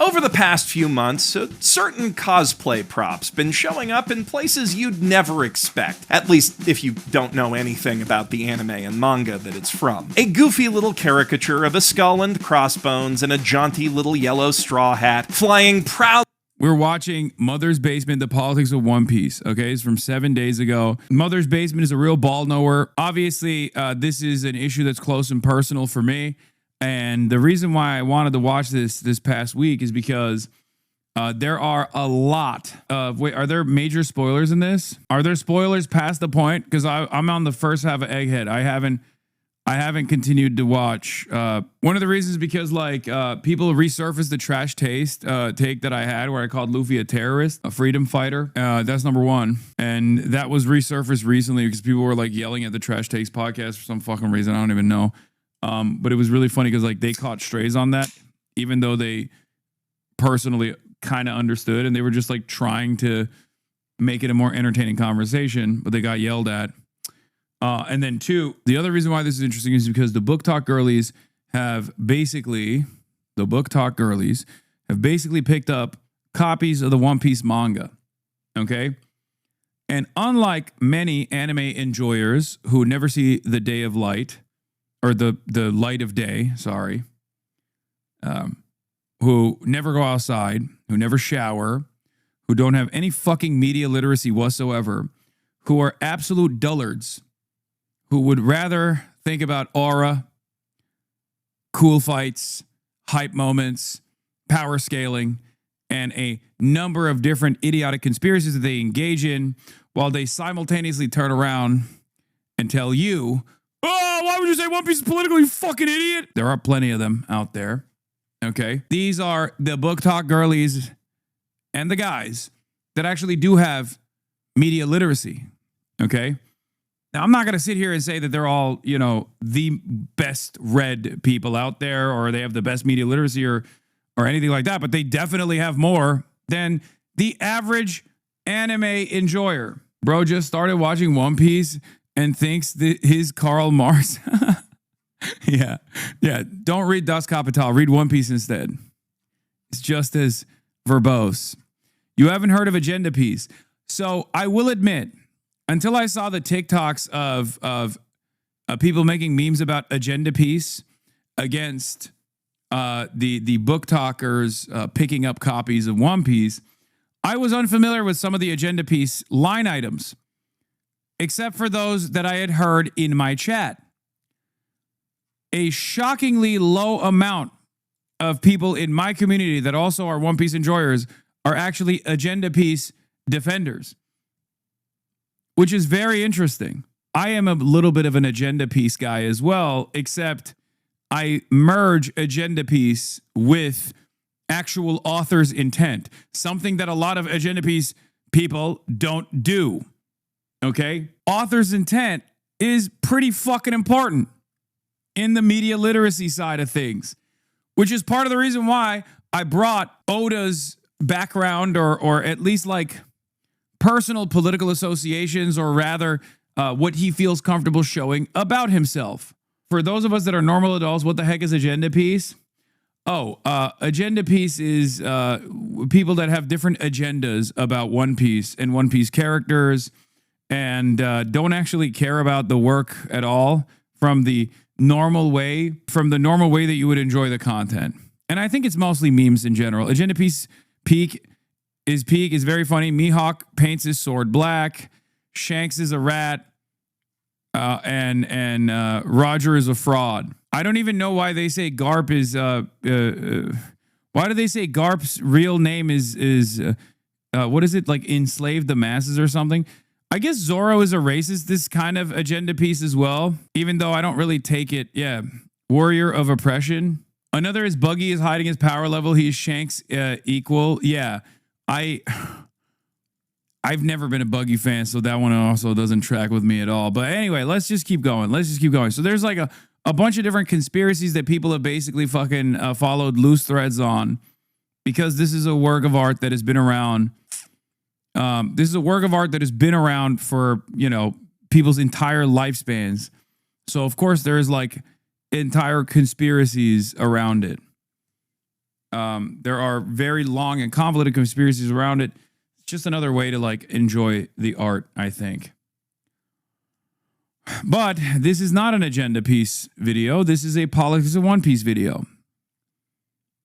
Over the past few months, certain cosplay props been showing up in places you'd never expect, at least if you don't know anything about the anime and manga that it's from. A goofy little caricature of a skull and crossbones and a jaunty little yellow straw hat flying proud. We're watching Mother's Basement, The Politics of One Piece. Okay, it's from 7 days ago. Mother's Basement is a real ball knower. Obviously, this is an issue that's close and personal for me. And the reason why I wanted to watch this past week is because there are a lot of... Wait, are there major spoilers in this? Are there spoilers past the point? Because I'm on the first half of Egghead. I haven't continued to watch. One of the reasons is because people resurfaced the trash take that I had where I called Luffy a terrorist, a freedom fighter. That's number one. And that was resurfaced recently because people were like yelling at the Trash Takes podcast for some fucking reason. I don't even know. But it was really funny because they caught strays on that, even though they personally kind of understood and they were just trying to make it a more entertaining conversation, but they got yelled at. And then two, the other reason why this is interesting is because the Book Talk girlies have basically picked up copies of the One Piece manga. Okay. And unlike many anime enjoyers who never see the day of light, or the light of day, sorry, who never go outside, who never shower, who don't have any fucking media literacy whatsoever, who are absolute dullards, who would rather think about aura, cool fights, hype moments, power scaling, and a number of different idiotic conspiracies that they engage in while they simultaneously turn around and tell you, oh, why would you say One Piece is political, you fucking idiot? There are plenty of them out there, okay? These are the Book Talk girlies and the guys that actually do have media literacy, okay? Now, I'm not going to sit here and say that they're all, the best read people out there or they have the best media literacy or anything like that, but they definitely have more than the average anime enjoyer. Bro just started watching One Piece and thinks that his Karl Marx. Yeah. Don't read Das Kapital. Read One Piece instead. It's just as verbose. You haven't heard of Agenda Piece. So I will admit, until I saw the TikToks of people making memes about Agenda Piece against the book talkers picking up copies of One Piece, I was unfamiliar with some of the Agenda Piece line items, except for those that I had heard in my chat. A shockingly low amount of people in my community that also are One Piece enjoyers are actually Agenda Piece defenders, which is very interesting. I am a little bit of an Agenda Piece guy as well, except I merge Agenda Piece with actual author's intent, something that a lot of Agenda Piece people don't do. Okay? Author's intent is pretty fucking important in the media literacy side of things, which is part of the reason why I brought Oda's background or at least personal political associations, or rather what he feels comfortable showing about himself. For those of us that are normal adults, what the heck is Agenda Piece? Agenda Piece is people that have different agendas about One Piece and One Piece characters, and don't actually care about the work at all from the normal way that you would enjoy the content. And I think it's mostly memes in general. Agenda Piece Peak is very funny. Mihawk paints his sword black. Shanks is a rat. And Roger is a fraud. I don't even know why they say Garp is why do they say Garp's real name is what is it, enslave the masses or something? I guess Zoro is a racist, this kind of Agenda Piece as well, even though I don't really take it. Yeah. Warrior of oppression. Another is Buggy is hiding his power level. He is Shanks equal. Yeah. I've never been a Buggy fan, so that one also doesn't track with me at all. But anyway, let's just keep going. So there's a bunch of different conspiracies that people have basically fucking followed loose threads on, because this is a work of art that has been around. This is a work of art that has been around for, people's entire lifespans. So, of course, there's entire conspiracies around it. There are very long and convoluted conspiracies around it. It's just another way to like enjoy the art, I think. But this is not an agenda piece video. This is a politics of One Piece video.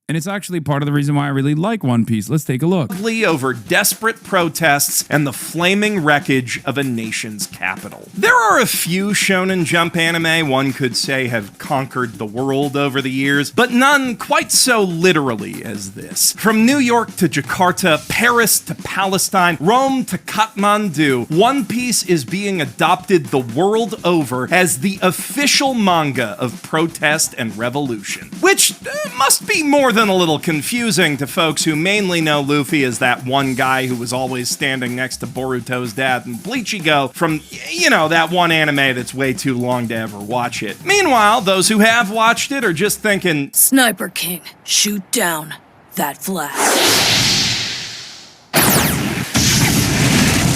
And it's actually part of the reason why I really like One Piece. Let's take a look. Over desperate protests and the flaming wreckage of a nation's capital. There are a few Shonen Jump anime one could say have conquered the world over the years, but none quite so literally as this. From New York to Jakarta, Paris to Palestine, Rome to Kathmandu, One Piece is being adopted the world over as the official manga of protest and revolution. Which must be more than a little confusing to folks who mainly know Luffy as that one guy who was always standing next to Boruto's dad in Bleach from, that one anime that's way too long to ever watch it. Meanwhile, those who have watched it are just thinking, Sniper King, shoot down that flag.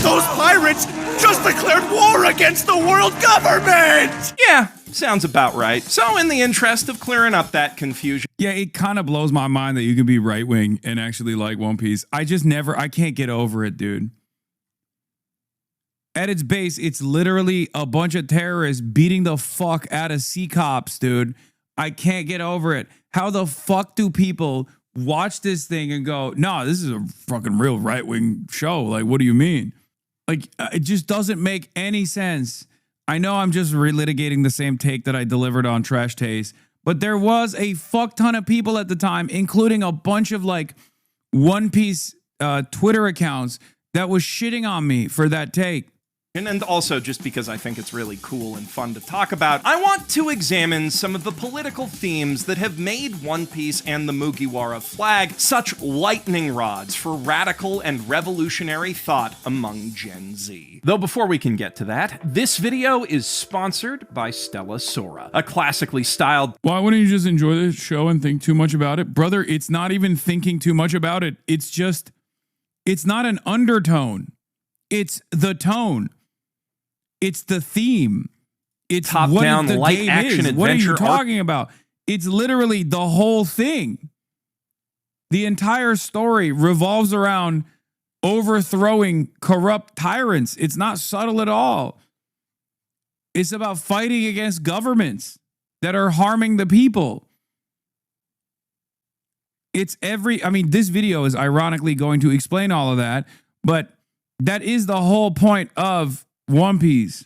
Those pirates just declared war against the world government! yeah, sounds about right. So in the interest of clearing up that confusion, Yeah, it kind of blows my mind that you can be right-wing and actually like One Piece. I can't get over it, dude. At its base, it's literally a bunch of terrorists beating the fuck out of sea cops, dude. I can't get over it. How the fuck do people watch this thing and go, no, this is a fucking real right-wing show? Like, what do you mean? Like, it just doesn't make any sense. I know I'm just relitigating the same take that I delivered on Trash Taste, but there was a fuck ton of people at the time, including a bunch of like One Piece Twitter accounts that was shitting on me for that take. and also just because I think it's really cool and fun to talk about, I want to examine some of the political themes that have made One Piece and the Mugiwara flag such lightning rods for radical and revolutionary thought among Gen Z. Though before we can get to that, this video is sponsored by Stella Sora, a classically styled... Why wouldn't you just enjoy the show and think too much about it? Brother, it's not even thinking too much about it. It's just, it's not an undertone. It's the tone. It's the theme. It's top-down what the light game action is. adventure. What are you talking about? It's literally the whole thing. The entire story revolves around overthrowing corrupt tyrants. It's not subtle at all. It's about fighting against governments that are harming the people. It's this video is ironically going to explain all of that, but that is the whole point of One Piece.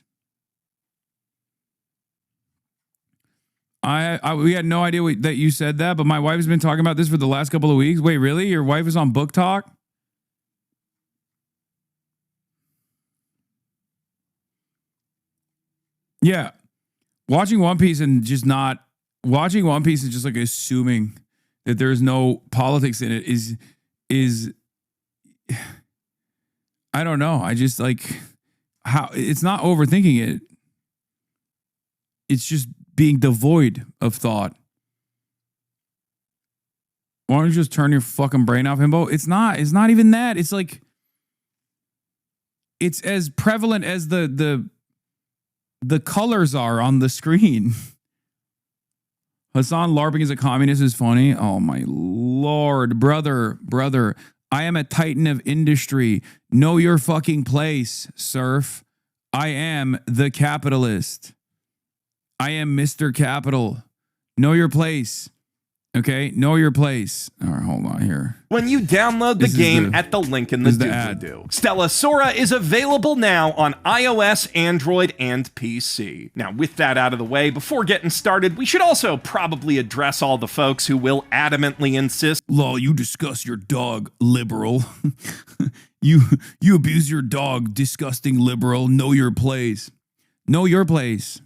We had no idea that you said that, but my wife has been talking about this for the last couple of weeks. Wait, really? Your wife is on Book Talk? Yeah. Watching One Piece and just not watching One Piece is just like assuming that there's no politics in it is I don't know. I just like how it's not overthinking it. It's just being devoid of thought. Why don't you just turn your fucking brain off, Himbo? It's not even that. It's like it's as prevalent as the colors are on the screen. Hasan LARPing as a communist is funny. Oh my lord, brother. I am a titan of industry. Know your fucking place, serf. I am the capitalist. I am Mr. Capital. Know your place. Okay? Know your place. All right, hold on here. When you download the game at the link in the doobly-doo. Stella Sora is available now on iOS, Android, and PC. Now, with that out of the way, before getting started, we should also probably address all the folks who will adamantly insist, lol, you discuss your dog, liberal. you abuse your dog, disgusting liberal. Know your place. Know your place.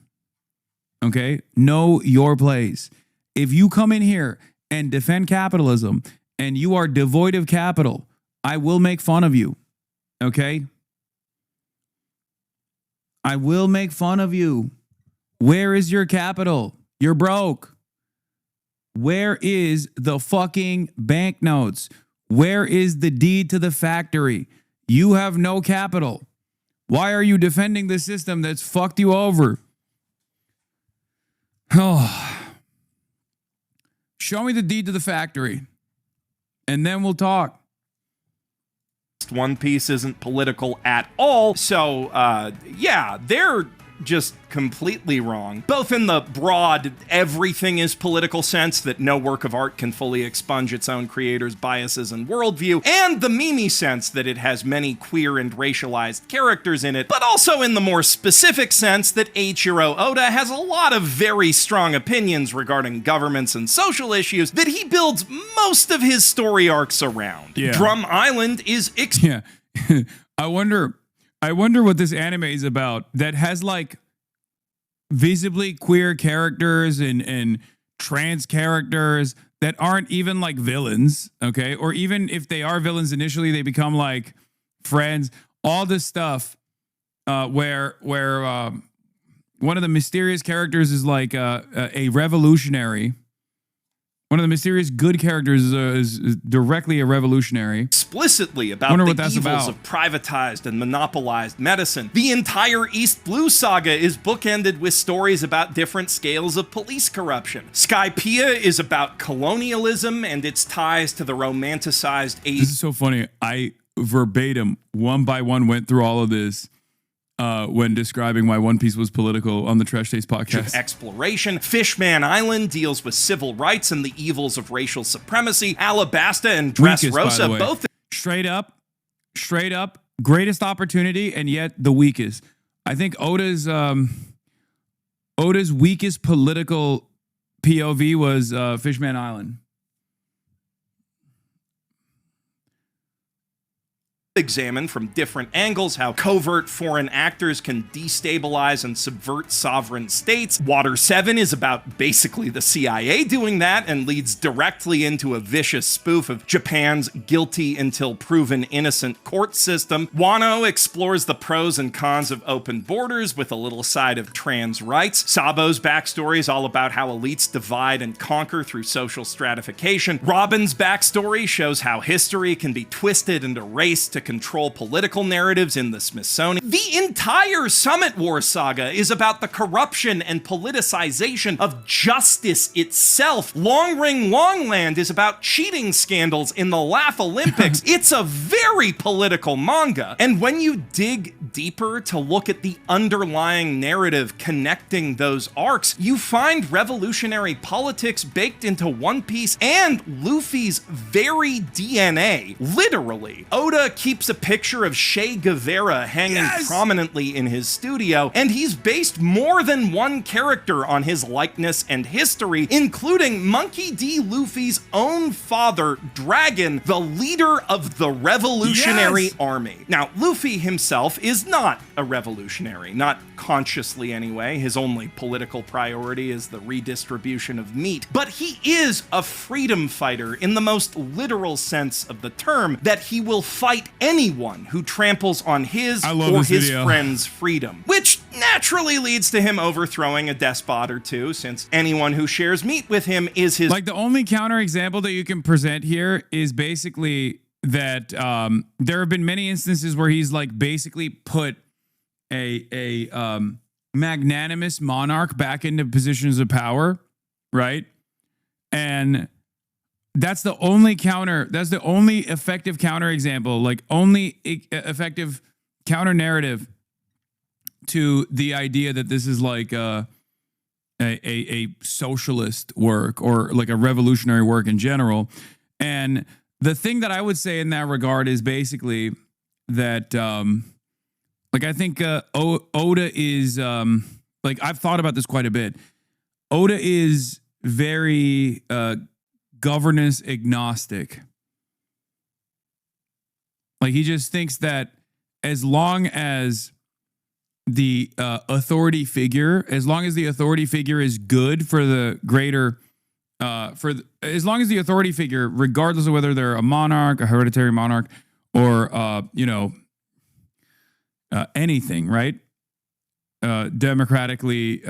Okay? Know your place. If you come in here and defend capitalism and you are devoid of capital, I will make fun of you. Okay? I will make fun of you. Where is your capital? You're broke. Where is the fucking banknotes? Where is the deed to the factory? You have no capital. Why are you defending the system that's fucked you over? Oh. Show me the deed to the factory. and then we'll talk. One Piece isn't political at all. So, yeah, they're just completely wrong, both in the broad everything is political sense that no work of art can fully expunge its own creator's biases and worldview, and the meme sense that it has many queer and racialized characters in it, but also in the more specific sense that Eiichiro Oda has a lot of very strong opinions regarding governments and social issues that he builds most of his story arcs around. Yeah. Drum Island is Yeah. I wonder what this anime is about that has like visibly queer characters and trans characters that aren't even like villains, okay? Or even if they are villains initially, they become like friends. All this stuff where one of the mysterious characters is like a revolutionary. One of the mysterious good characters is directly a revolutionary. Explicitly about Wonder the what that's evils about. of privatized and monopolized medicine. The entire East Blue saga is bookended with stories about different scales of police corruption. Skypiea is about colonialism and its ties to the romanticized This is so funny. I verbatim, one by one, went through all of this when describing why One Piece was political on the Trash Taste podcast. exploration. Fishman Island deals with civil rights and the evils of racial supremacy. Alabasta and Weakest, by Dressrosa the way. both Straight up, greatest opportunity, and yet the weakest. I think Oda's weakest political POV was Fishman Island. examine from different angles how covert foreign actors can destabilize and subvert sovereign states. Water 7 is about basically the CIA doing that and leads directly into a vicious spoof of Japan's guilty until proven innocent court system. Wano explores the pros and cons of open borders with a little side of trans rights. Sabo's backstory is all about how elites divide and conquer through social stratification. Robin's backstory shows how history can be twisted and erased to control political narratives in the Smithsonian. The entire Summit War saga is about the corruption and politicization of justice itself. Long Ring Longland is about cheating scandals in the Laugh Olympics. It's a very political manga. And when you dig deeper to look at the underlying narrative connecting those arcs, you find revolutionary politics baked into One Piece and Luffy's very DNA. Literally. Oda keeps a picture of Che Guevara hanging prominently in his studio, and he's based more than one character on his likeness and history, including Monkey D. Luffy's own father, Dragon, the leader of the Revolutionary Army. Now, Luffy himself is not a revolutionary, not consciously anyway. His only political priority is the redistribution of meat. But he is a freedom fighter in the most literal sense of the term, that he will fight anyone who tramples on his or his friend's freedom, which naturally leads to him overthrowing a despot or two, since anyone who shares meat with him is his. Like, the only counter example that you can present here is basically that there have been many instances where he's like basically put a magnanimous monarch back into positions of power, right? And that's the only effective counter example, like only effective counter narrative to the idea that this is like a socialist work or like a revolutionary work in general. And the thing that I would say in that regard is basically that, like, I think Oda is, like, I've thought about this quite a bit. Oda is very governance agnostic. Like, he just thinks that as long as the authority figure is good for the greater, as long as the authority figure, regardless of whether they're a monarch, a hereditary monarch, or anything, right? Democratically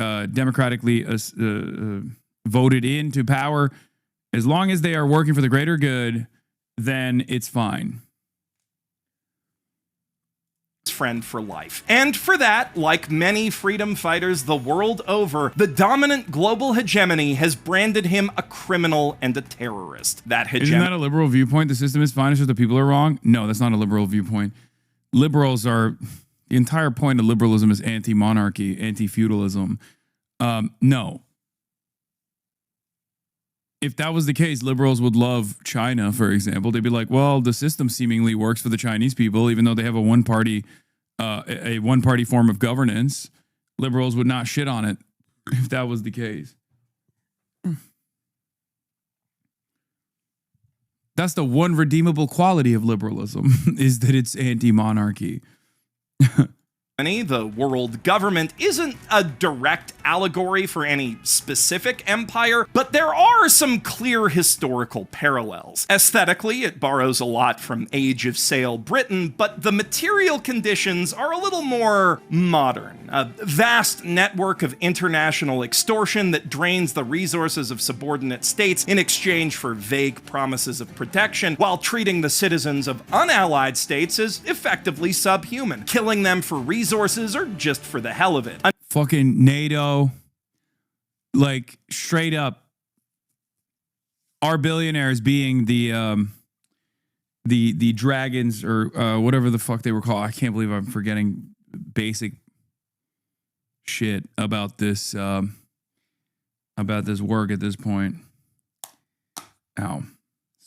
voted into power. As long as they are working for the greater good, then it's fine. friend for life. And for that, like many freedom fighters the world over, the dominant global hegemony has branded him a criminal and a terrorist. That Isn't hegemony that a liberal viewpoint? The system is fine, it's just the people are wrong? No, that's not a liberal viewpoint. Liberals are, the entire point of liberalism is anti-monarchy, anti-feudalism. No. If that was the case, liberals would love China, for example. They'd be like, well, the system seemingly works for the Chinese people, even though they have a one-party form of governance. Liberals would not shit on it if that was the case. That's the one redeemable quality of liberalism, is that it's anti-monarchy. the world government isn't a direct allegory for any specific empire, but there are some clear historical parallels. Aesthetically, it borrows a lot from Age of Sail Britain, but the material conditions are a little more modern. A vast network of international extortion that drains the resources of subordinate states in exchange for vague promises of protection, while treating the citizens of unallied states as effectively subhuman, killing them for resources or just for the hell of it. Fucking NATO, like straight up, our billionaires being the dragons or whatever the fuck they were called. I can't believe I'm forgetting basic shit about this work at this point. Ow.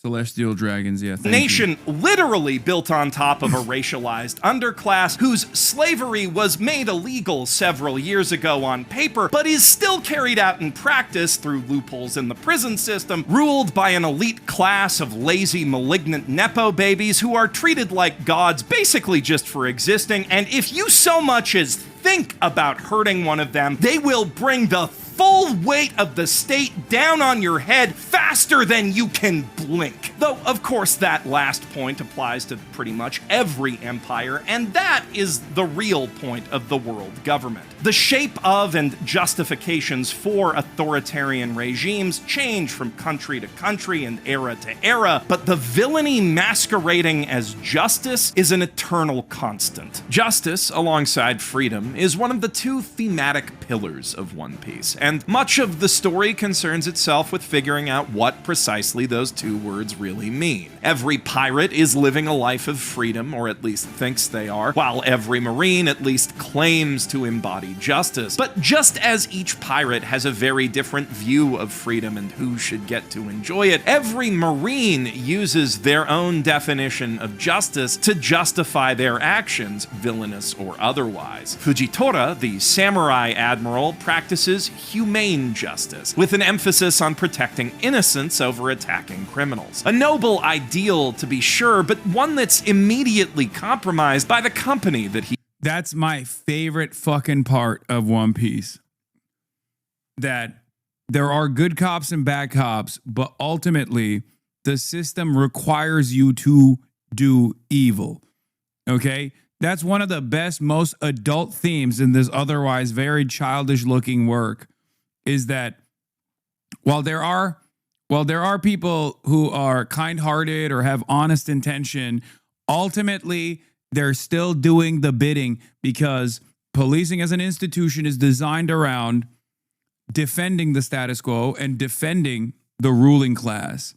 Celestial dragons, yeah. Nation literally built on top of a racialized underclass whose slavery was made illegal several years ago on paper, but is still carried out in practice through loopholes in the prison system, ruled by an elite class of lazy, malignant Nepo babies who are treated like gods basically just for existing, and if you so much as think about hurting one of them, they will bring the full weight of the state down on your head faster than you can blink. Though, of course, that last point applies to pretty much every empire, and that is the real point of the world government. The shape of and justifications for authoritarian regimes change from country to country and era to era, but the villainy masquerading as justice is an eternal constant. Justice, alongside freedom, is one of the two thematic pillars of One Piece, and much of the story concerns itself with figuring out what precisely those two words really mean. Every pirate is living a life of freedom, or at least thinks they are, while every marine at least claims to embody justice. But just as each pirate has a very different view of freedom and who should get to enjoy it, every marine uses their own definition of justice to justify their actions, villainous or otherwise. Fujitora, the samurai admiral, practices humane justice, with an emphasis on protecting innocents over attacking criminals. A noble ideal, to be sure, but one that's immediately compromised by the company that he... That's my favorite fucking part of One Piece. That there are good cops and bad cops, but ultimately the system requires you to do evil. Okay? That's one of the best, most adult themes in this otherwise very childish looking work, is that while there are people who are kind-hearted or have honest intention, ultimately they're still doing the bidding, because policing as an institution is designed around defending the status quo and defending the ruling class.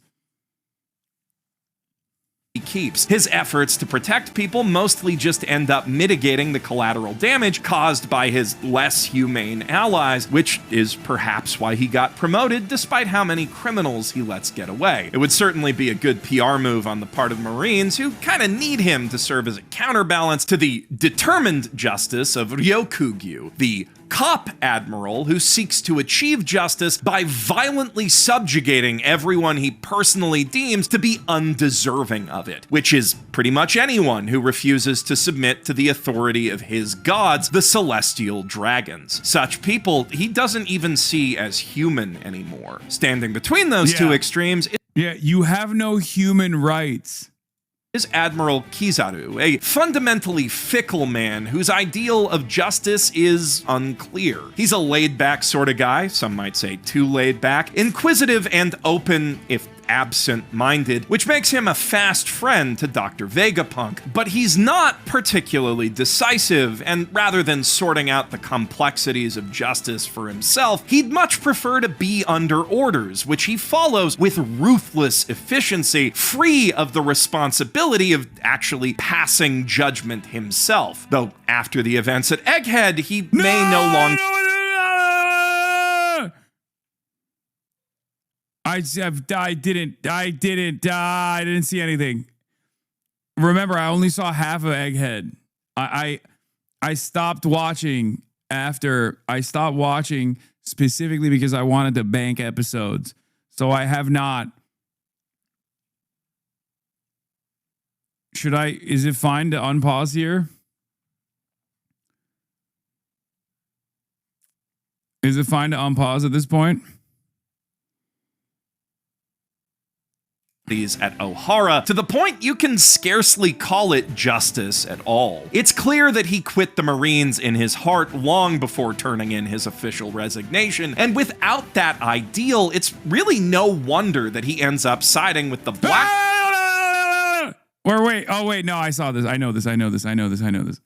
He keeps. His efforts to protect people mostly just end up mitigating the collateral damage caused by his less humane allies, which is perhaps why he got promoted despite how many criminals he lets get away. It would certainly be a good PR move on the part of Marines who kind of need him to serve as a counterbalance to the determined justice of Ryokugyu, the cop admiral who seeks to achieve justice by violently subjugating everyone he personally deems to be undeserving of it, which is pretty much anyone who refuses to submit to the authority of his gods, the celestial dragons. Such people he doesn't even see as human anymore. Standing between those two extremes you have no human rights. is Admiral Kizaru, a fundamentally fickle man whose ideal of justice is unclear. He's a laid-back sort of guy, some might say too laid back, inquisitive and open, if absent-minded, which makes him a fast friend to Dr. Vegapunk. But he's not particularly decisive, and rather than sorting out the complexities of justice for himself, he'd much prefer to be under orders, which he follows with ruthless efficiency, free of the responsibility of actually passing judgment himself. Though after the events at Egghead, he may no longer... I didn't see anything. Remember, I only saw half of Egghead. I stopped watching specifically because I wanted to bank episodes. So I have not. Is it fine to unpause here? Is it fine to unpause at this point? At Ohara, to the point you can scarcely call it justice at all. It's clear that he quit the Marines in his heart long before turning in his official resignation, and without that ideal, it's really no wonder that he ends up siding with the black... Wait, no, I saw this. I know this.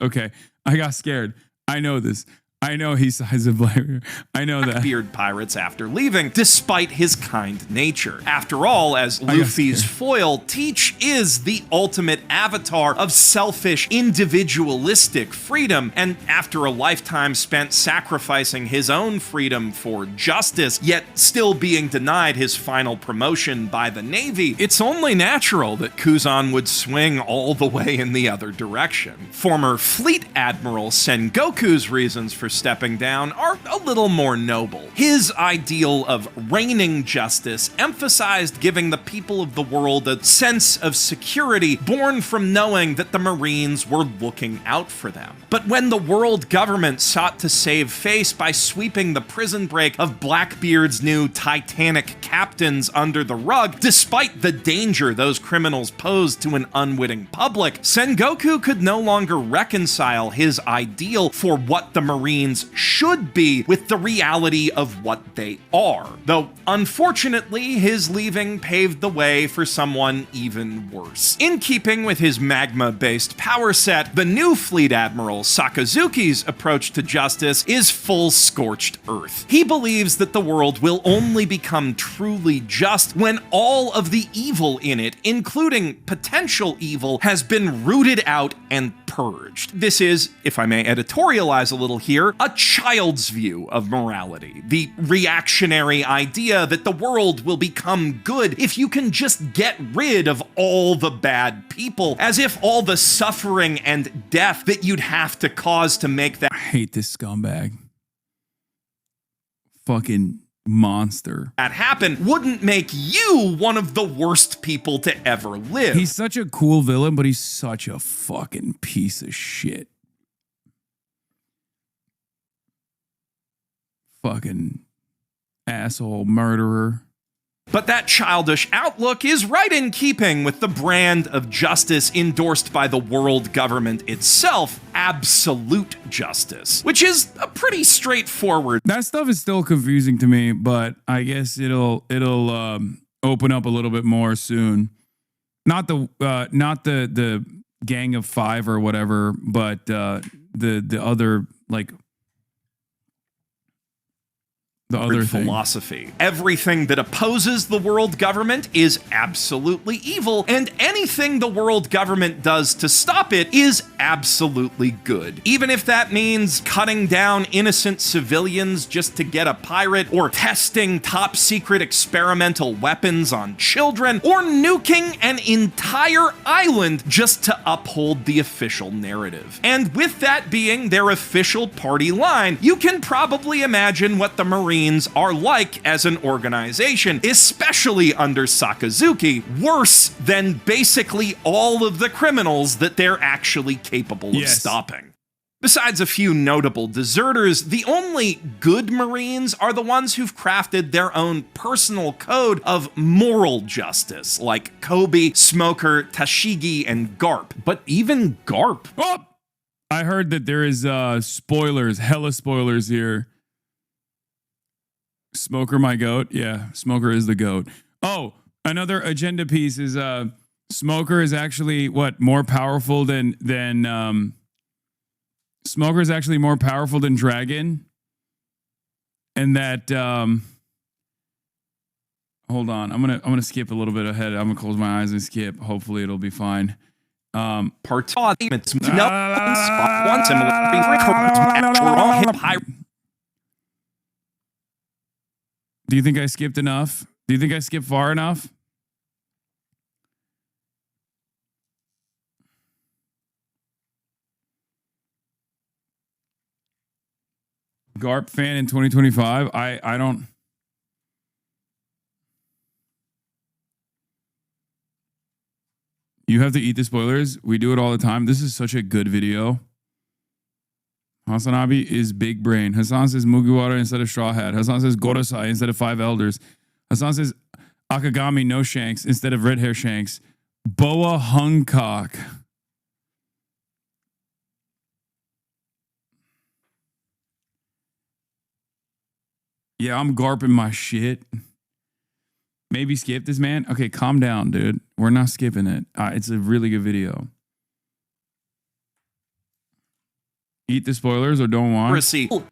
Okay, I got scared. I know this. I know he sides with Blackbeard. I know that. Blackbeard pirates after leaving, despite his kind nature. After all, as Luffy's foil, Teach is the ultimate avatar of selfish, individualistic freedom, and after a lifetime spent sacrificing his own freedom for justice, yet still being denied his final promotion by the Navy, it's only natural that Kuzan would swing all the way in the other direction. Former Fleet Admiral Sengoku's reasons for stepping down are a little more noble. His ideal of reigning justice emphasized giving the people of the world a sense of security born from knowing that the Marines were looking out for them. But when the world government sought to save face by sweeping the prison break of Blackbeard's new Titanic captains under the rug, despite the danger those criminals posed to an unwitting public, Sengoku could no longer reconcile his ideal for what the Marines should be with the reality of what they are. Though, unfortunately, his leaving paved the way for someone even worse. In keeping with his magma-based power set, the new Fleet Admiral Sakazuki's approach to justice is full scorched earth. He believes that the world will only become truly just when all of the evil in it, including potential evil, has been rooted out and purged. This is, if I may editorialize a little here, a child's view of morality. The reactionary idea that the world will become good if you can just get rid of all the bad people, as if all the suffering and death that you'd have to cause to make that— I hate this scumbag. Fucking monster. That happen wouldn't make you one of the worst people to ever live. He's such a cool villain, but he's such a fucking piece of shit. Fucking asshole murderer. But that childish outlook is right in keeping with the brand of justice endorsed by the world government itself, absolute justice, which is a pretty straightforward— That stuff is still confusing to me, but I guess it'll open up a little bit more soon. Not the Gang of Five or whatever, but the other, like, the other philosophy. Everything that opposes the world government is absolutely evil, and anything the world government does to stop it is absolutely good. Even if that means cutting down innocent civilians just to get a pirate, or testing top secret experimental weapons on children, or nuking an entire island just to uphold the official narrative. And with that being their official party line, you can probably imagine what the Marines are like as an organization, especially under Sakazuki, worse than basically all of the criminals that they're actually capable of stopping. Besides a few notable deserters, the only good Marines are the ones who've crafted their own personal code of moral justice, like Kobe, Smoker, Tashigi, and Garp. But even Garp— Oh! I heard that there is spoilers, hella spoilers here. Smoker, my goat. Yeah, Smoker is the goat. Oh, Another agenda piece is Smoker is actually more powerful than Smoker is actually more powerful than Dragon, and that hold on, I'm gonna skip a little bit ahead. I'm gonna close my eyes and skip. Hopefully it'll be fine. Part no one similar. Do you think I skipped enough? Do you think I skipped far enough? Garp fan in 2025. I don't. You have to eat the spoilers. We do it all the time. This is such a good video. Hasanabi is big brain. Hasan says Mugiwara instead of Straw Hat. Hasan says Gorosei instead of Five Elders. Hasan says Akagami no Shanks instead of Red Hair Shanks. Boa Hungcock. Yeah, I'm garping my shit. Maybe skip this, man. Okay, calm down, dude. We're not skipping it. It's a really good video. Eat the spoilers or don't want?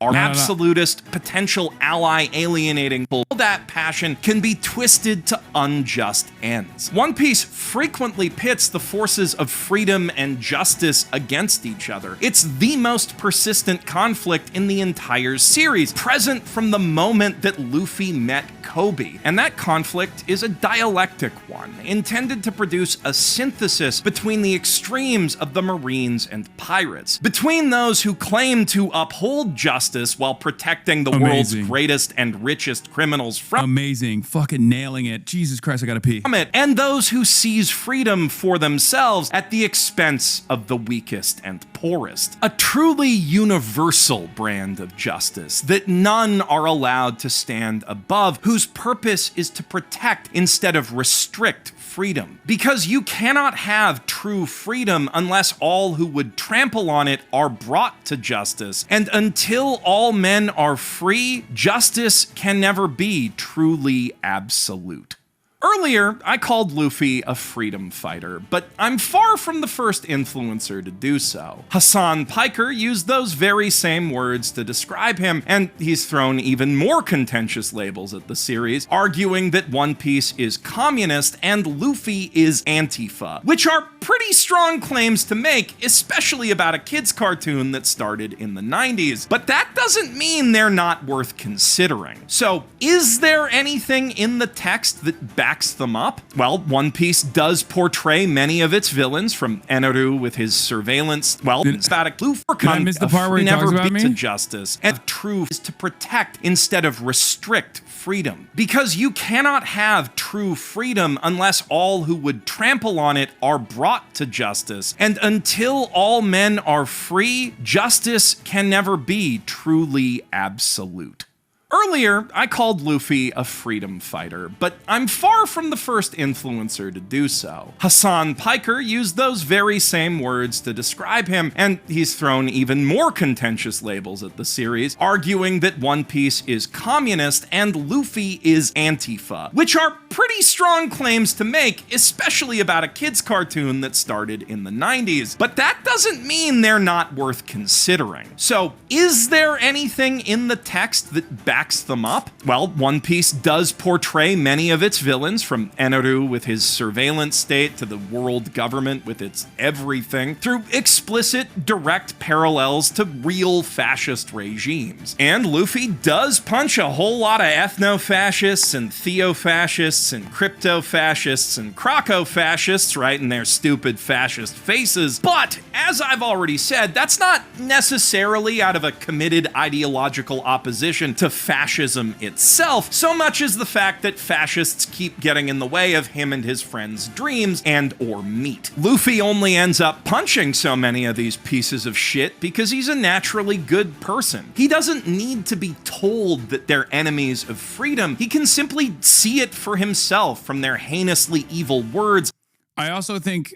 Our absolutist potential ally alienating all that passion can be twisted to unjust ends. One Piece frequently pits the forces of freedom and justice against each other. It's the most persistent conflict in the entire series, present from the moment that Luffy met Kobe. And that conflict is a dialectic one, intended to produce a synthesis between the extremes of the Marines and pirates, between those who claim to uphold justice while protecting the world's greatest and richest criminals from Amazing. Fucking nailing it. Jesus Christ, I gotta pee. it, and those who seize freedom for themselves at the expense of the weakest and poorest. A truly universal brand of justice that none are allowed to stand above, whose purpose is to protect instead of restrict freedom. Because you cannot have true freedom unless all who would trample on it are brought to justice. And until all men are free, justice can never be truly absolute. Earlier, I called Luffy a freedom fighter, but I'm far from the first influencer to do so. Hasan Piker used those very same words to describe him, and he's thrown even more contentious labels at the series, arguing that One Piece is communist and Luffy is Antifa, which are pretty strong claims to make, especially about a kid's cartoon that started in the 90s. But that doesn't mean they're not worth considering. So, is there anything in the text that backs them up? Well, One Piece does portray many of its villains, from Eneru with his surveillance. Well, it's about a Luffy never beat to justice, and truth is to protect instead of restrict freedom. Because you cannot have true freedom unless all who would trample on it are brought to justice. And until all men are free, justice can never be truly absolute. Earlier, I called Luffy a freedom fighter, but I'm far from the first influencer to do so. Hasan Piker used those very same words to describe him, and he's thrown even more contentious labels at the series, arguing that One Piece is communist and Luffy is Antifa, which are pretty strong claims to make, especially about a kid's cartoon that started in the 90s. But that doesn't mean they're not worth considering. So, is there anything in the text that backs them up? Well, One Piece does portray many of its villains, from Eneru with his surveillance state to the world government with its everything, through explicit, direct parallels to real fascist regimes. And Luffy does punch a whole lot of ethno-fascists and theo-fascists and crypto-fascists and croco-fascists right in their stupid fascist faces. But, as I've already said, that's not necessarily out of a committed ideological opposition to fascism itself, so much as the fact that fascists keep getting in the way of him and his friends' dreams and or meat. Luffy only ends up punching so many of these pieces of shit because he's a naturally good person. He doesn't need to be told that they're enemies of freedom. He can simply see it for himself from their heinously evil words. I also think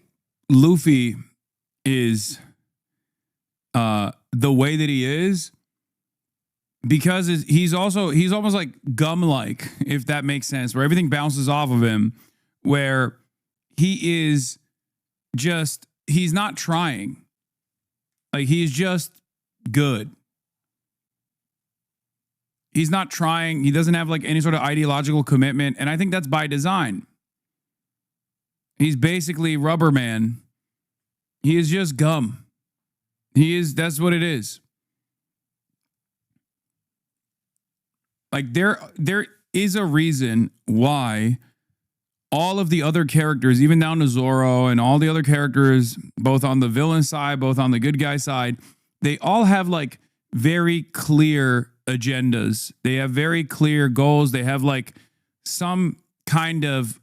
Luffy is the way that he is because he's almost like gum-like, if that makes sense, where everything bounces off of him, where he is just, he's not trying. Like, he's just good. He's not trying. He doesn't have like any sort of ideological commitment. And I think that's by design. He's basically Rubber Man. He is just gum. That's what it is. Like, there is a reason why all of the other characters, even down to Zorro and all the other characters, both on the villain side, both on the good guy side, they all have like very clear agendas. They have very clear goals. They have like some kind of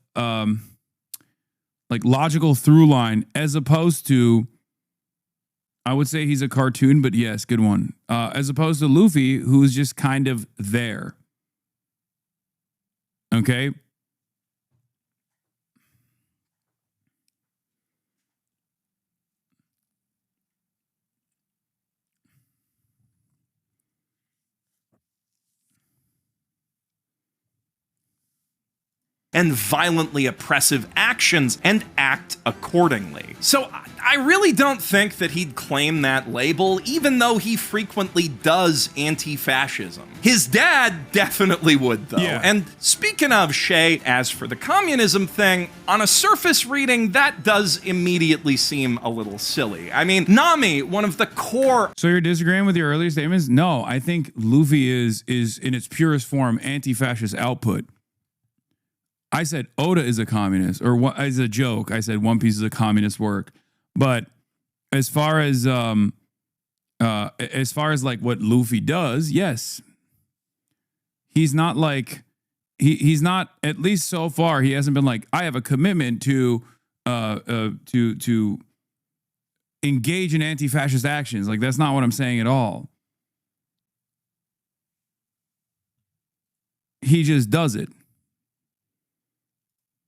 like logical through line, as opposed to, I would say he's a cartoon, but yes, good one. As opposed to Luffy, who's just kind of there. Okay. And violently oppressive actions and act accordingly. So I really don't think that he'd claim that label, even though he frequently does anti-fascism. His dad definitely would, though. Yeah. And speaking of Shay, as for the communism thing, on a surface reading, that does immediately seem a little silly. I mean, Nami, one of the core... So you're disagreeing with your earlier statements? No, I think Luffy is in its purest form anti-fascist output. I said Oda is a communist, or as a joke, I said One Piece is a communist work. But as far as like what Luffy does, yes, he's not like he's not, at least so far, he hasn't been like, I have a commitment to engage in anti-fascist actions. Like, that's not what I'm saying at all. He just does it.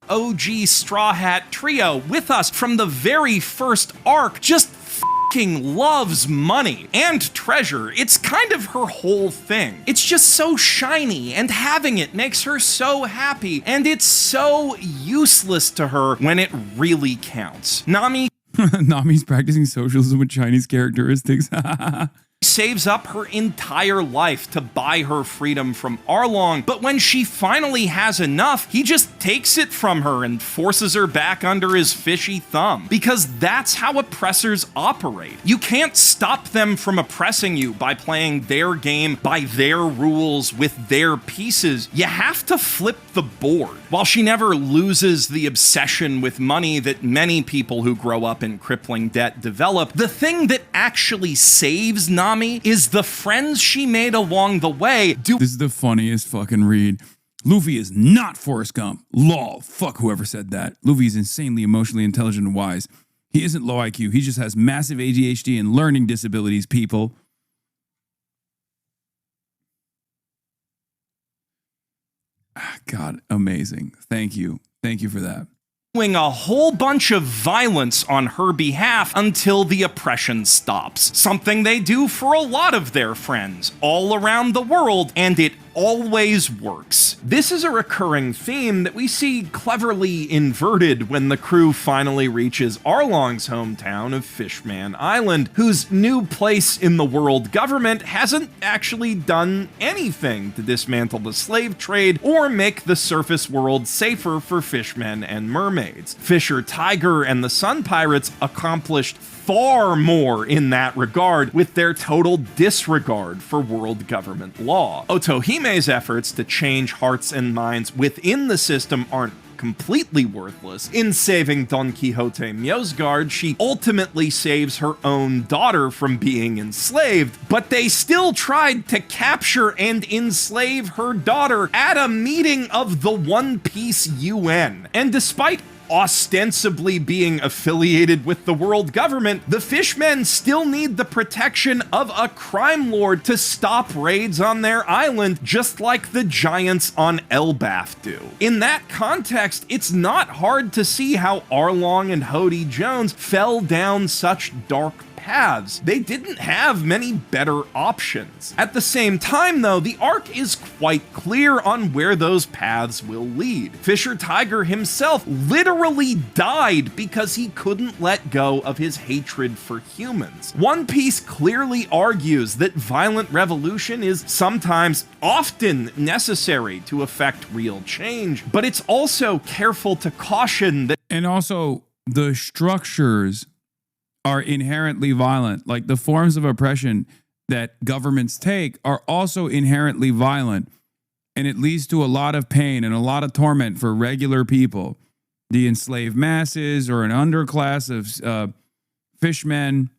OG Straw Hat Trio with us from the very first arc, just fucking loves money and treasure. It's kind of her whole thing. It's just so shiny, and having it makes her so happy, and it's so useless to her when it really counts. Nami's practicing socialism with Chinese characteristics. Saves up her entire life to buy her freedom from Arlong, but when she finally has enough, he just takes it from her and forces her back under his fishy thumb. Because that's how oppressors operate. You can't stop them from oppressing you by playing their game by their rules with their pieces. You have to flip the board. While she never loses the obsession with money that many people who grow up in crippling debt develop, the thing that actually saves Nami is the friends she made along the way. This is the funniest fucking read. Luffy is not Forrest Gump. Lol. Fuck whoever said that. Luffy is insanely emotionally intelligent and wise. He isn't low IQ. He just has massive ADHD and learning disabilities, people. God, amazing. Thank you. Thank you for that. Doing a whole bunch of violence on her behalf until the oppression stops. Something they do for a lot of their friends all around the world, and it always works. This is a recurring theme that we see cleverly inverted when the crew finally reaches Arlong's hometown of Fishman Island, whose new place in the world government hasn't actually done anything to dismantle the slave trade or make the surface world safer for fishmen and mermaids. Fisher Tiger and the Sun Pirates accomplished far more in that regard with their total disregard for world government law. Otohime's efforts to change hearts and minds within the system aren't completely worthless. In saving Don Quixote Mjosgard, she ultimately saves her own daughter from being enslaved, but they still tried to capture and enslave her daughter at a meeting of the One Piece UN. And despite ostensibly being affiliated with the world government, the Fishmen still need the protection of a crime lord to stop raids on their island, just like the giants on Elbaf do. In that context, it's not hard to see how Arlong and Hody Jones fell down such dark paths. They didn't have many better options. At the same time, though, the arc is quite clear on where those paths will lead. Fisher Tiger himself literally died because he couldn't let go of his hatred for humans. One Piece clearly argues that violent revolution is sometimes, often necessary to effect real change, but it's also careful to caution that. And also, the structures are inherently violent. Like the forms of oppression that governments take are also inherently violent. And it leads to a lot of pain and a lot of torment for regular people. The enslaved masses or an underclass of fishmen.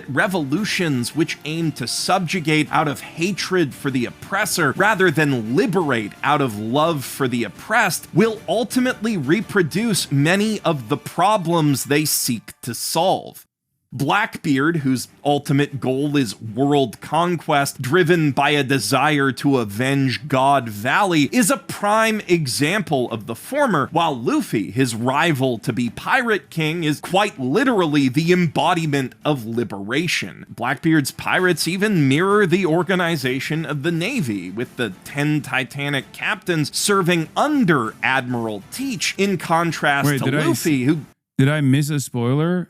Revolutions which aim to subjugate out of hatred for the oppressor rather than liberate out of love for the oppressed will ultimately reproduce many of the problems they seek to solve. Blackbeard, whose ultimate goal is world conquest driven by a desire to avenge God Valley, is a prime example of the former, while Luffy, his rival to be Pirate King, is quite literally the embodiment of liberation. Blackbeard's pirates even mirror the organization of the Navy, with the 10 Titanic captains serving under Admiral Teach, in contrast to Luffy, who... Did I miss a spoiler?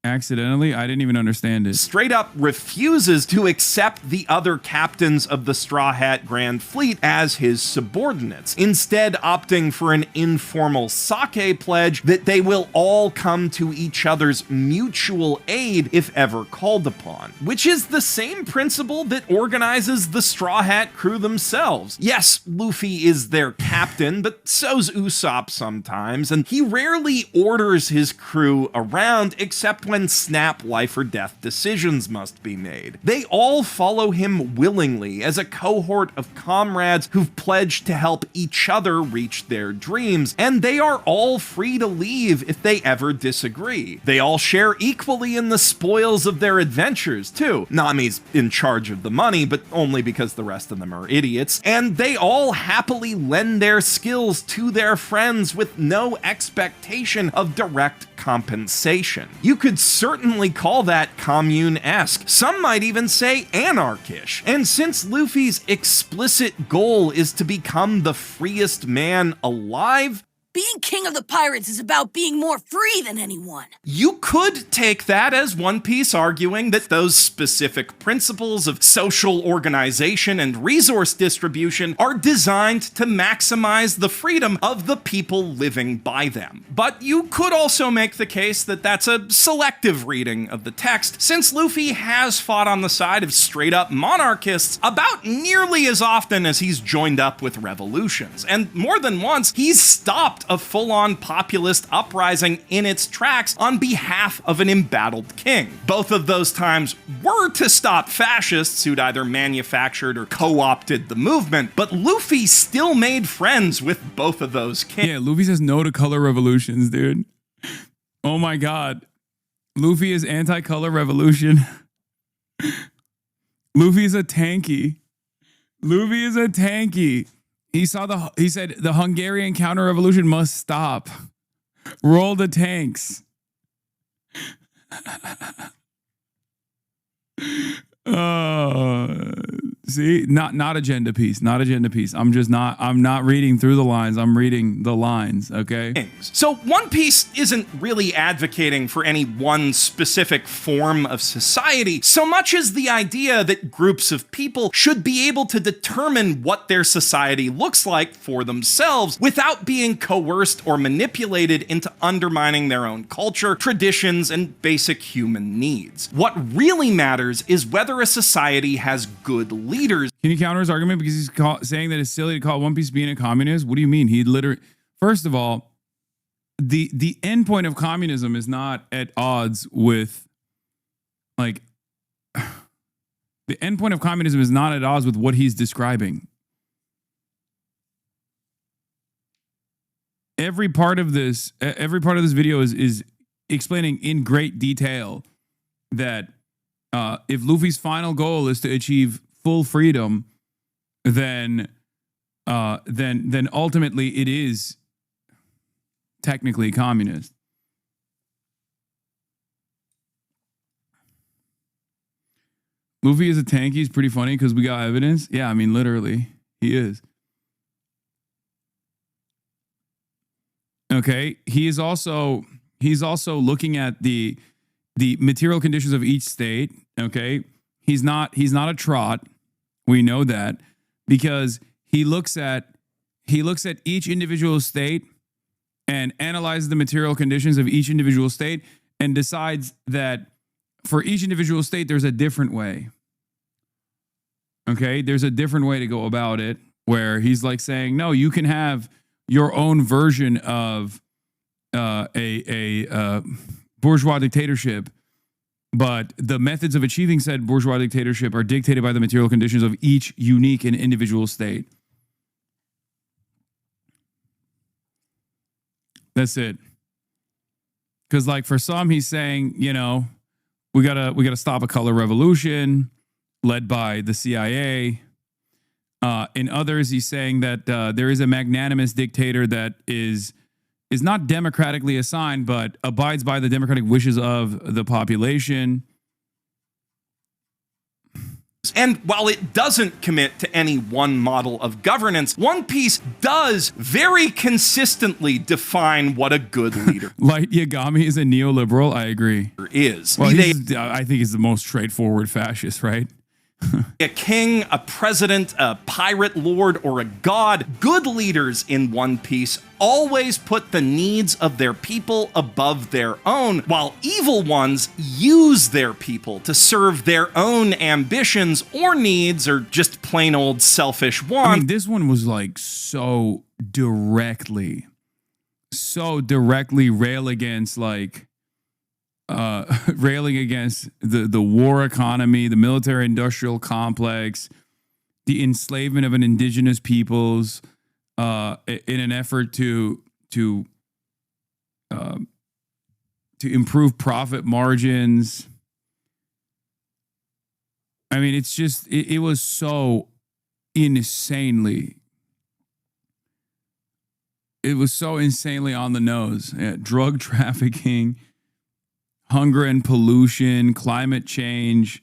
Accidentally? I didn't even understand it. Straight up refuses to accept the other captains of the Straw Hat Grand Fleet as his subordinates, instead opting for an informal sake pledge that they will all come to each other's mutual aid if ever called upon, which is the same principle that organizes the Straw Hat crew themselves. Yes, Luffy is their captain, but so's Usopp sometimes, and he rarely orders his crew around except when snap life or death decisions must be made. They all follow him willingly as a cohort of comrades who've pledged to help each other reach their dreams, and they are all free to leave if they ever disagree. They all share equally in the spoils of their adventures, too. Nami's in charge of the money, but only because the rest of them are idiots, and they all happily lend their skills to their friends with no expectation of direct compensation. You could certainly call that commune-esque. Some might even say anarchish. And since Luffy's explicit goal is to become the freest man alive, Being king of the pirates is about being more free than anyone. you could take that as One Piece arguing that those specific principles of social organization and resource distribution are designed to maximize the freedom of the people living by them. But you could also make the case that that's a selective reading of the text, since Luffy has fought on the side of straight-up monarchists about nearly as often as he's joined up with revolutions, and more than once, he's stopped a full-on populist uprising in its tracks on behalf of an embattled king. Both of those times were to stop fascists who'd either manufactured or co-opted the movement, but Luffy still made friends with both of those kings. Yeah, Luffy says no to color revolutions, dude. Oh my god. Luffy is anti-color revolution. Luffy is a tanky. Luffy is a tanky. He said the Hungarian counter-revolution must stop. Roll the tanks. See, not agenda piece, not agenda piece. I'm not reading through the lines. I'm reading the lines, okay? So One Piece isn't really advocating for any one specific form of society so much as the idea that groups of people should be able to determine what their society looks like for themselves without being coerced or manipulated into undermining their own culture, traditions, and basic human needs. What really matters is whether a society has good leaders. Can you counter his argument because he's saying that it's silly to call One Piece being a communist? What do you mean? He literally, first of all, the end point of communism is not at odds with, like, the end point of communism is not at odds with what he's describing. Every part of this video is explaining in great detail that if Luffy's final goal is to achieve full freedom, then ultimately it is technically communist. Luffy is a tank. He's pretty funny because we got evidence. Yeah, I mean, literally, he is. Okay, he's also looking at the material conditions of each state. Okay, he's not a trot. We know that because he looks at each individual state and analyzes the material conditions of each individual state and decides that for each individual state, there's a different way. Okay, there's a different way to go about it where he's like saying, no, you can have your own version of a bourgeois dictatorship, but the methods of achieving said bourgeois dictatorship are dictated by the material conditions of each unique and individual state. That's it. Because like for some, he's saying, you know, we gotta stop a color revolution led by the CIA. In others, he's saying that there is a magnanimous dictator that is not democratically assigned, but abides by the democratic wishes of the population. And while it doesn't commit to any one model of governance, One Piece does very consistently define what a good leader Light Yagami is a neoliberal. I agree. is. Well, I think he's the most straightforward fascist, right? A king, a president, a pirate lord, or a god, good leaders in One Piece always put the needs of their people above their own, while evil ones use their people to serve their own ambitions or needs or just plain old selfish wants. I mean, this one was like so directly rail against like railing against the war economy, the military industrial complex, the enslavement of an indigenous peoples, in an effort to improve profit margins. I mean, it's just it was so insanely. It was so insanely on the nose. Yeah, drug trafficking, hunger and pollution, climate change.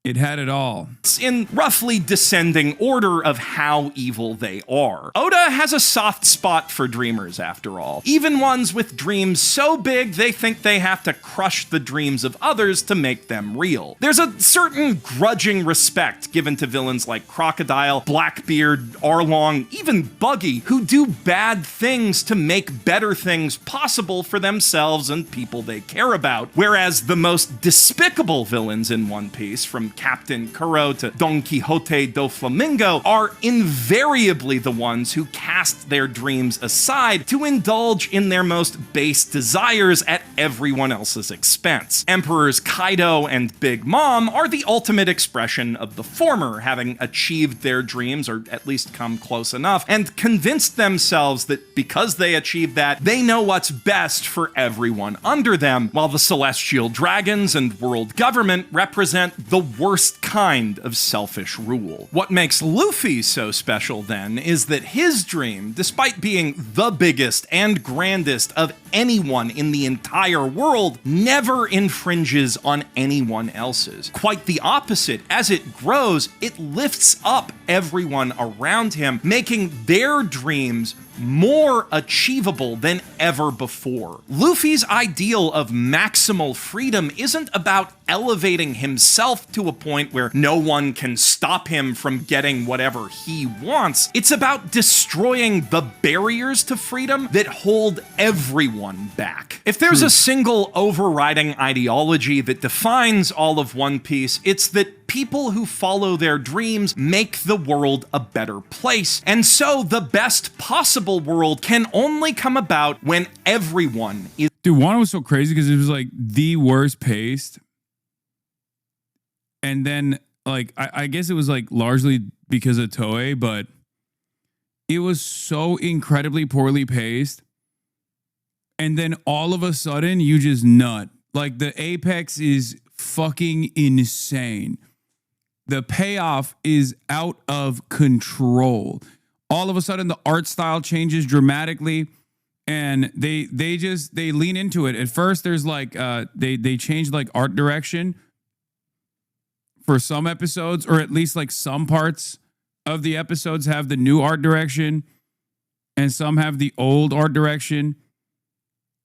It had it all. It's in roughly descending order of how evil they are. Oda has a soft spot for dreamers, after all. Even ones with dreams so big they think they have to crush the dreams of others to make them real. There's a certain grudging respect given to villains like Crocodile, Blackbeard, Arlong, even Buggy, who do bad things to make better things possible for themselves and people they care about. Whereas the most despicable villains in One Piece, from Captain Kuro to Don Quixote do Flamingo, are invariably the ones who cast their dreams aside to indulge in their most base desires at everyone else's expense. Emperors Kaido and Big Mom are the ultimate expression of the former, having achieved their dreams, or at least come close enough, and convinced themselves that because they achieved that, they know what's best for everyone under them, while the Celestial Dragons and World Government represent the worst kind of selfish rule. What makes Luffy so special, then, is that his dream, despite being the biggest and grandest of anyone in the entire world, never infringes on anyone else's. Quite the opposite. As it grows, it lifts up everyone around him, making their dreams more achievable than ever before. Luffy's ideal of maximal freedom isn't about elevating himself to a point where no one can stop him from getting whatever he wants. It's about destroying the barriers to freedom that hold everyone back. If there's a single overriding ideology that defines all of One Piece, it's that people who follow their dreams make the world a better place. And so the best possible world can only come about when everyone is. Dude, Wano was so crazy because it was like the worst paced. And then, like, I guess it was like largely because of Toei, but it was so incredibly poorly paced. And then all of a sudden, you just nut. Like, the apex is fucking insane. The payoff is out of control. All of a sudden, the art style changes dramatically, and they lean into it. At first, there's like they changed like art direction for some episodes, or at least like some parts of the episodes have the new art direction and some have the old art direction.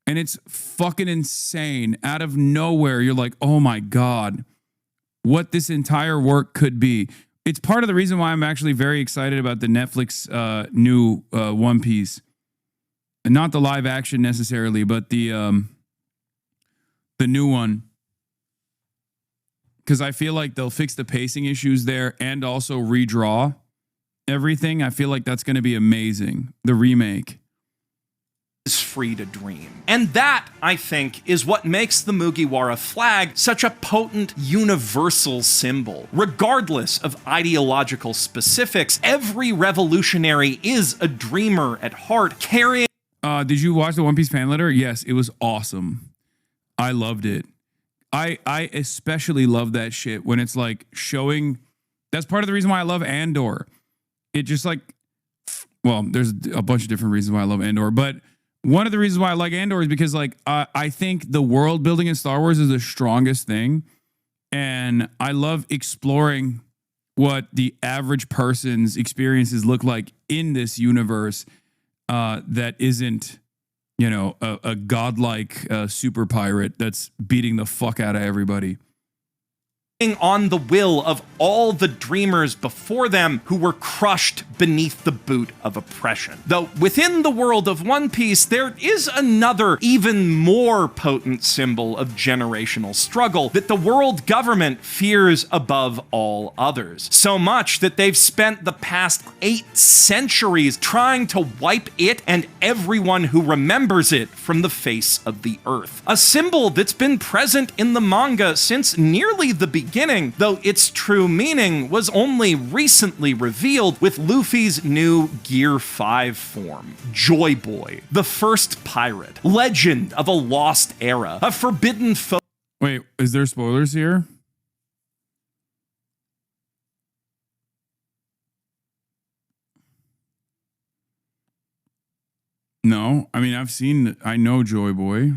And it's fucking insane. Out of nowhere, you're like, oh my God, what this entire work could be. It's part of the reason why I'm actually very excited about the Netflix new One Piece. And not the live action necessarily, but the new one. Because I feel like they'll fix the pacing issues there and also redraw everything. I feel like that's going to be amazing. The remake is free to dream. And that, I think, is what makes the Mugiwara flag such a potent universal symbol. Regardless of ideological specifics, every revolutionary is a dreamer at heart, carrying... Did you watch the One Piece fan letter? Yes, it was awesome. I loved it. I especially love that shit when it's like showing... That's part of the reason why I love Andor. It just like... Well, there's a bunch of different reasons why I love Andor, but one of the reasons why I like Andor is because like I think the world building in Star Wars is the strongest thing, and I love exploring what the average person's experiences look like in this universe that isn't, you know, a godlike super pirate that's beating the fuck out of everybody. On the will of all the dreamers before them who were crushed beneath the boot of oppression. Though within the world of One Piece, there is another, even more potent symbol of generational struggle that the world government fears above all others. So much that they've spent the past 8 centuries trying to wipe it and everyone who remembers it from the face of the earth. A symbol that's been present in the manga since nearly the beginning, though its true meaning was only recently revealed with Luffy's new Gear 5 form. Joy Boy, the first pirate, legend of a lost era, a forbidden foe. Wait, is there spoilers here? No, I mean, I know Joy Boy.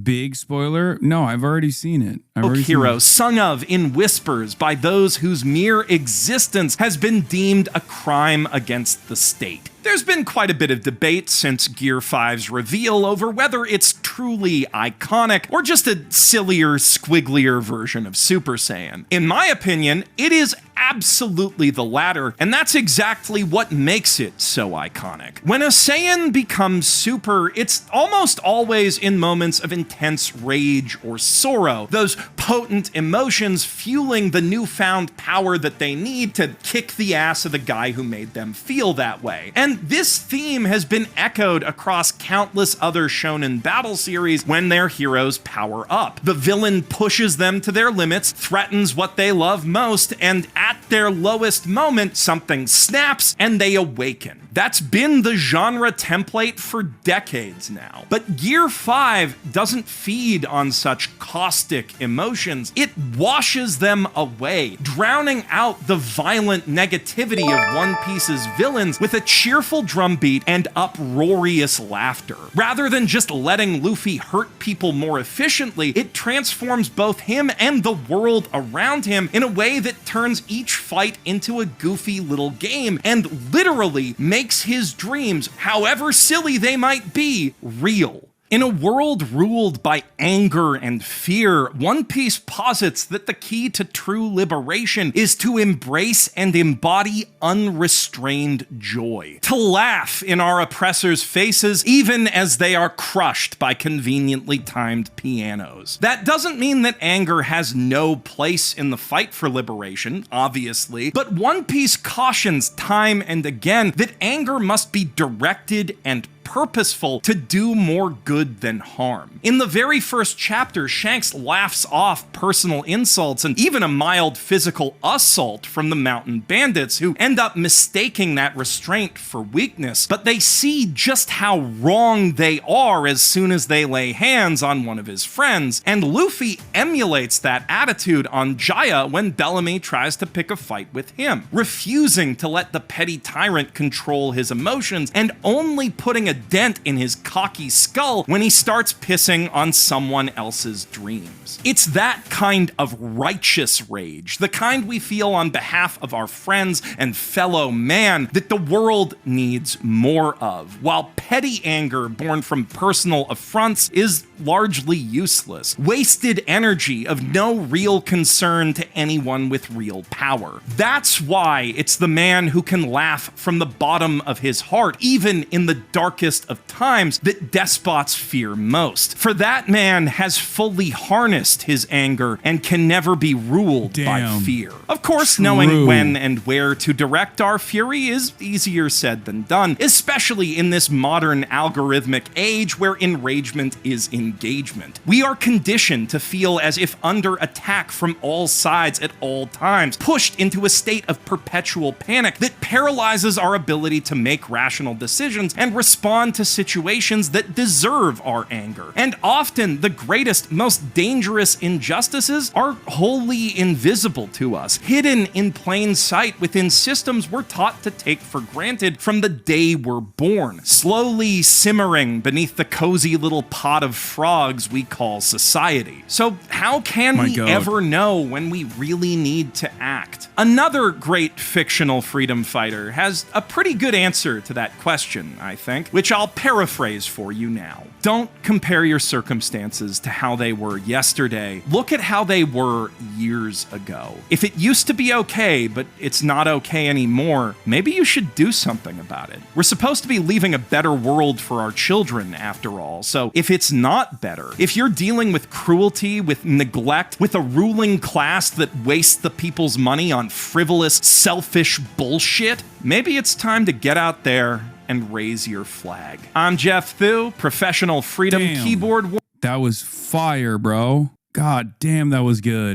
Big spoiler? No, I've already seen it. Hero sung of in whispers by those whose mere existence has been deemed a crime against the state. There's been quite a bit of debate since Gear 5's reveal over whether it's truly iconic or just a sillier, squigglier version of Super Saiyan. In my opinion, it is absolutely the latter, and that's exactly what makes it so iconic. When a Saiyan becomes Super, it's almost always in moments of intense rage or sorrow, those potent emotions fueling the newfound power that they need to kick the ass of the guy who made them feel that way. And this theme has been echoed across countless other shonen battle series when their heroes power up. The villain pushes them to their limits, threatens what they love most, and at their lowest moment, something snaps and they awaken. That's been the genre template for decades now. But Gear 5 doesn't feed on such caustic emotions. It washes them away, drowning out the violent negativity of One Piece's villains with a cheerful drumbeat and uproarious laughter. Rather than just letting Luffy hurt people more efficiently, it transforms both him and the world around him in a way that turns each fight into a goofy little game and literally makes his dreams, however silly they might be, real. In a world ruled by anger and fear, One Piece posits that the key to true liberation is to embrace and embody unrestrained joy. To laugh in our oppressors' faces, even as they are crushed by conveniently timed pianos. That doesn't mean that anger has no place in the fight for liberation, obviously, but One Piece cautions time and again that anger must be directed and purposeful to do more good than harm. In the very first chapter, Shanks laughs off personal insults and even a mild physical assault from the mountain bandits, who end up mistaking that restraint for weakness, but they see just how wrong they are as soon as they lay hands on one of his friends, and Luffy emulates that attitude on Jaya when Bellamy tries to pick a fight with him, refusing to let the petty tyrant control his emotions and only putting a dent in his cocky skull when he starts pissing on someone else's dreams. It's that kind of righteous rage, the kind we feel on behalf of our friends and fellow man, that the world needs more of, while petty anger born from personal affronts is largely useless, wasted energy of no real concern to anyone with real power. That's why it's the man who can laugh from the bottom of his heart, even in the darkest of times, that despots fear most. For that man has fully harnessed his anger and can never be ruled by fear. Of course, knowing when and where to direct our fury is easier said than done, especially in this modern algorithmic age where enragement is engagement. We are conditioned to feel as if under attack from all sides at all times, pushed into a state of perpetual panic that paralyzes our ability to make rational decisions and respond to situations that deserve our anger. And often, the greatest, most dangerous injustices are wholly invisible to us, hidden in plain sight within systems we're taught to take for granted from the day we're born, slowly simmering beneath the cozy little pot of frogs we call society. So how can we ever know when we really need to act? Another great fictional freedom fighter has a pretty good answer to that question, I think, which I'll paraphrase for you now. Don't compare your circumstances to how they were yesterday. Look at how they were years ago. If it used to be okay, but it's not okay anymore, maybe you should do something about it. We're supposed to be leaving a better world for our children, after all, so if it's not better, if you're dealing with cruelty, with neglect, with a ruling class that wastes the people's money on frivolous, selfish bullshit, maybe it's time to get out there and raise your flag. I'm Jeff Thu, professional freedom keyboard warrior. That was fire, bro. God damn, that was good.